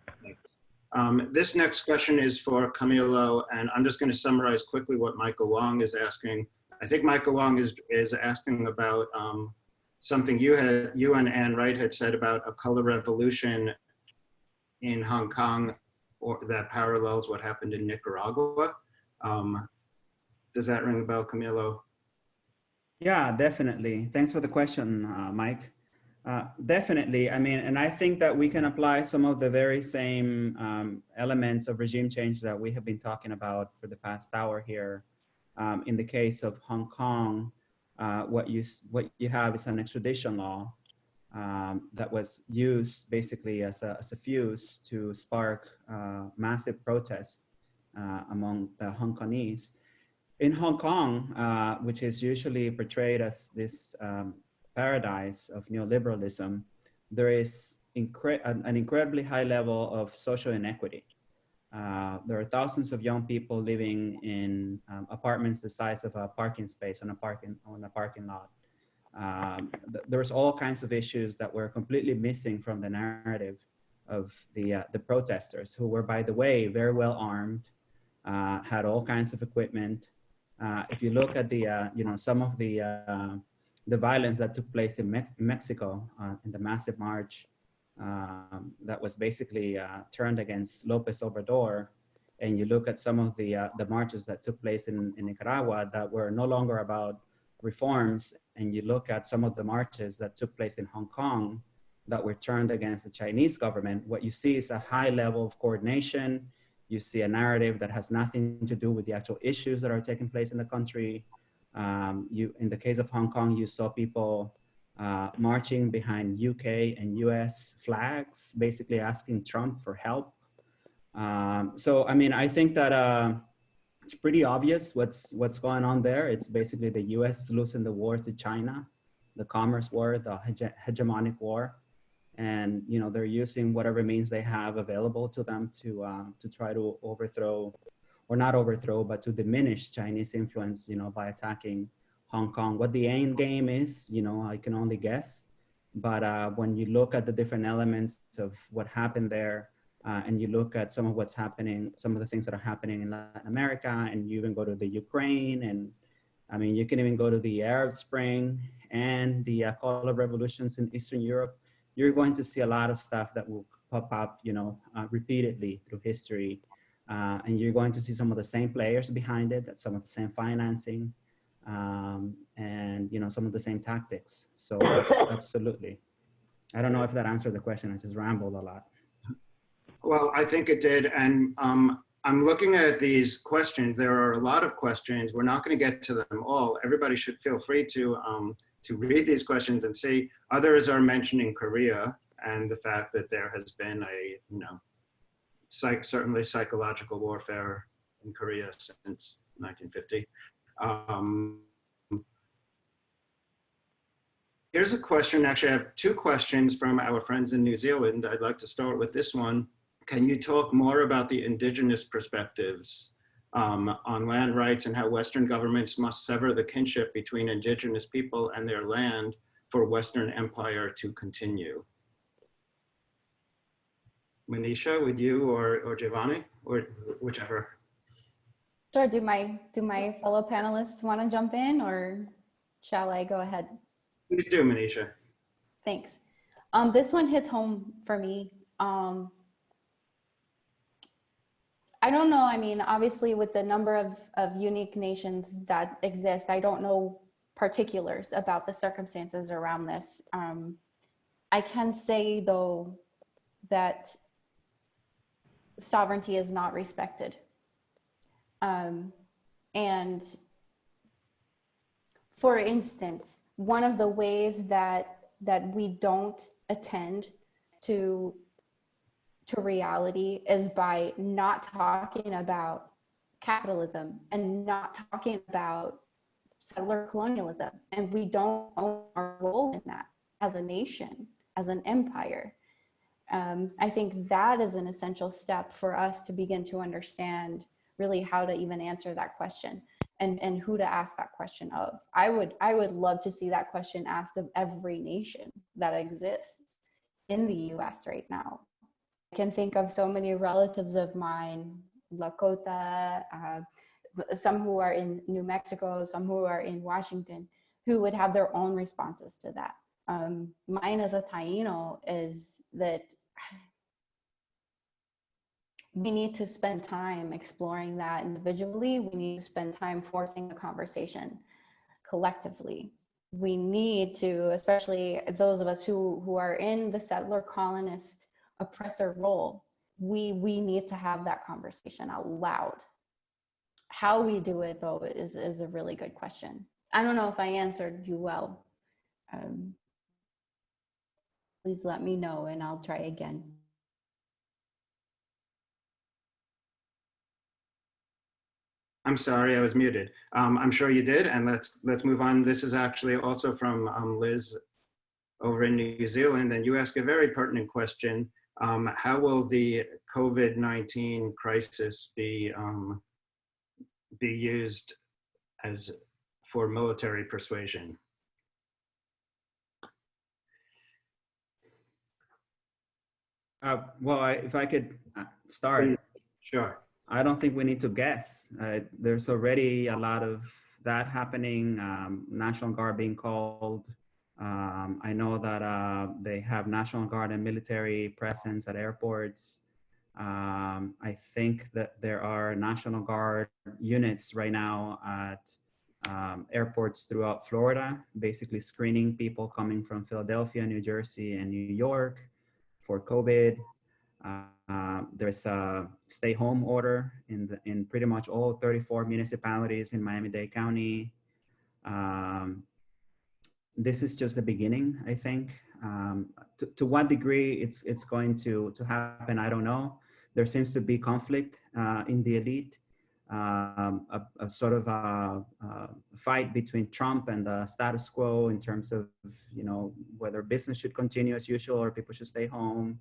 This next question is for Camilo, and I'm just going to summarize quickly what Michael Wong is asking. I think Michael Wong is asking about something you and Anne Wright had said about a color revolution in Hong Kong, or that parallels what happened in Nicaragua. Does that ring a bell, Camilo? Yeah, definitely. Thanks for the question, Mike. Definitely. I mean, and I think that we can apply some of the very same elements of regime change that we have been talking about for the past hour here. In the case of Hong Kong, what you have is an extradition law that was used basically as a fuse to spark massive protests among the Hong Kongese. In Hong Kong, which is usually portrayed as this paradise of neoliberalism, there is an incredibly high level of social inequity. There are thousands of young people living in apartments the size of a parking space on a parking lot. There's all kinds of issues that were completely missing from the narrative of the protesters, who were, by the way, very well armed, had all kinds of equipment. If you look at the some of the violence that took place in Mexico in the massive march that was basically turned against Lopez Obrador, and you look at some of the marches that took place in Nicaragua that were no longer about reforms, and you look at some of the marches that took place in Hong Kong that were turned against the Chinese government, what you see is a high level of coordination You see a narrative that has nothing to do with the actual issues that are taking place in the country. In the case of Hong Kong, you saw people marching behind UK and US flags, basically asking Trump for help. So, I mean, I think that it's pretty obvious what's going on there. It's basically the US losing the war to China, the commerce war, the hegemonic war. And, you know, they're using whatever means they have available to them to try to overthrow, or not overthrow, but to diminish Chinese influence, you know, by attacking Hong Kong. What the end game is, you know, I can only guess. But when you look at the different elements of what happened there, and you look at some of what's happening, some of the things that are happening in Latin America, and you even go to the Ukraine, and I mean, you can even go to the Arab Spring and the color revolutions in Eastern Europe. You're going to see a lot of stuff that will pop up, you know, repeatedly through history. And you're going to see some of the same players behind it, some of the same financing, and, you know, some of the same tactics. So absolutely. I don't know if that answered the question. I just rambled a lot. Well, I think it did. And I'm looking at these questions. There are a lot of questions. We're not going to get to them all. Everybody should feel free to read these questions and see. Others are mentioning Korea and the fact that there has been a, you know, certainly psychological warfare in Korea since 1950. Here's a question. Actually, I have two questions from our friends in New Zealand. I'd like to start with this one. Can you talk more about the indigenous perspectives on land rights and how Western governments must sever the kinship between indigenous people and their land for Western empire to continue? Manisha, would you or Giovanni, or whichever? Sure. Do my fellow panelists want to jump in, or shall I go ahead? Please do, Manisha. Thanks. This one hits home for me. I don't know. I mean, obviously, with the number of unique nations that exist, I don't know particulars about the circumstances around this. I can say, though, that sovereignty is not respected. And for instance, one of the ways that we don't attend to reality is by not talking about capitalism and not talking about settler colonialism. And we don't own our role in that as a nation, as an empire. I think that is an essential step for us to begin to understand really how to even answer that question and who to ask that question of. I would love to see that question asked of every nation that exists in the US right now. I can think of so many relatives of mine, Lakota, some who are in New Mexico, some who are in Washington, who would have their own responses to that. Mine as a Taino is that we need to spend time exploring that individually. We need to spend time forcing the conversation collectively. We need to, especially those of us who are in the settler colonist oppressor role, we need to have that conversation out loud. How we do it, though, is a really good question. I don't know if I answered you well. Please let me know and I'll try again. I'm sorry, I was muted. I'm sure you did, and let's move on. This is actually also from Liz over in New Zealand, and you ask a very pertinent question. How will the COVID-19 crisis be used as for military persuasion? Well, if I could start. Sure. I don't think we need to guess. There's already a lot of that happening, National Guard being called. I know that they have National Guard and military presence at airports. I think that there are National Guard units right now at airports throughout Florida, basically screening people coming from Philadelphia, New Jersey, and New York for COVID. There's a stay home order in pretty much all 34 municipalities in Miami-Dade County. This is just the beginning, I think. To what degree it's going to happen, I don't know. There seems to be conflict in the elite, a sort of a fight between Trump and the status quo in terms of, you know, whether business should continue as usual or people should stay home.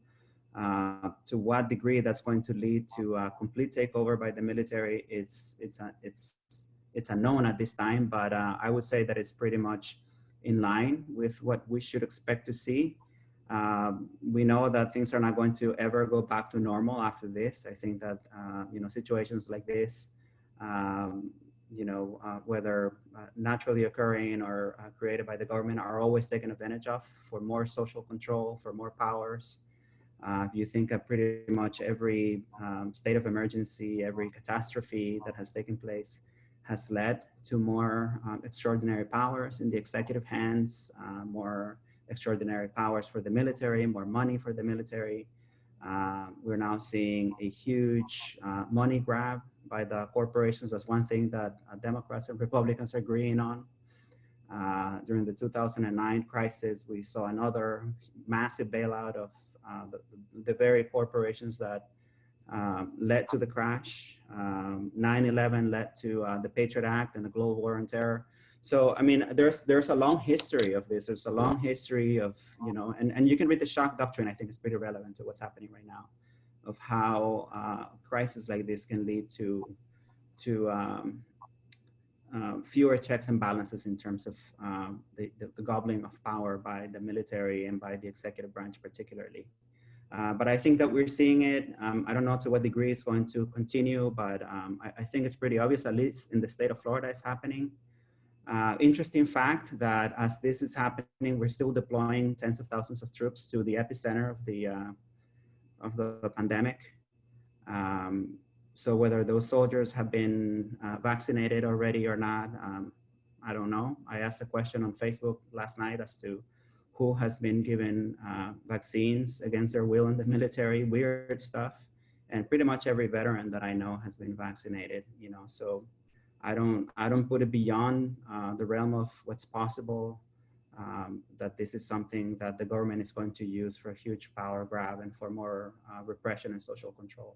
To what degree that's going to lead to a complete takeover by the military, it's unknown at this time, but I would say that it's pretty much in line with what we should expect to see. We know that things are not going to ever go back to normal after this. I think that you know, situations like this, you know, whether naturally occurring or created by the government, are always taken advantage of for more social control, for more powers. If you think of pretty much every state of emergency, every catastrophe that has taken place has led to more extraordinary powers in the executive hands, more extraordinary powers for the military, more money for the military. We're now seeing a huge money grab by the corporations. That's one thing that Democrats and Republicans are agreeing on. During the 2009 crisis, we saw another massive bailout of the very corporations that led to the crash. 9/11 led to the Patriot Act and the global war on terror. So, I mean, there's a long history of this. There's a long history of, you know, and you can read the shock doctrine. I think it's pretty relevant to what's happening right now, of how crises like this can lead to fewer checks and balances in terms of the gobbling of power by the military and by the executive branch particularly. But I think that we're seeing it. I don't know to what degree it's going to continue, but I think it's pretty obvious, at least in the state of Florida, it's happening. Interesting fact that as this is happening, we're still deploying tens of thousands of troops to the epicenter of the pandemic. So whether those soldiers have been vaccinated already or not, I don't know. I asked a question on Facebook last night as to who has been given vaccines against their will in the military, weird stuff. And pretty much every veteran that I know has been vaccinated, you know, so I don't put it beyond the realm of what's possible, that this is something that the government is going to use for a huge power grab and for more repression and social control.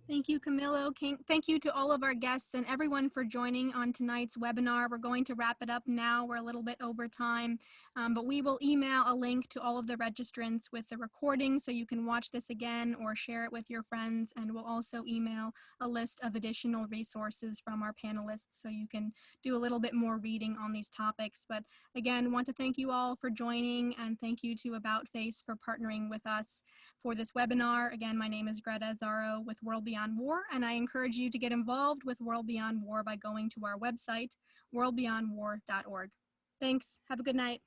Thank you, Camilo. Thank you to all of our guests and everyone for joining on tonight's webinar. We're going to wrap it up now. We're a little bit over time, but we will email a link to all of the registrants with the recording so you can watch this again or share it with your friends. And we'll also email a list of additional resources from our panelists so you can do a little bit more reading on these topics. But again, want to thank you all for joining, and thank you to About Face for partnering with us for this webinar. Again, my name is Greta Zaro with World Beyond War, and I encourage you to get involved with World Beyond War by going to our website, WorldBeyondWar.org. Thanks. Have a good night.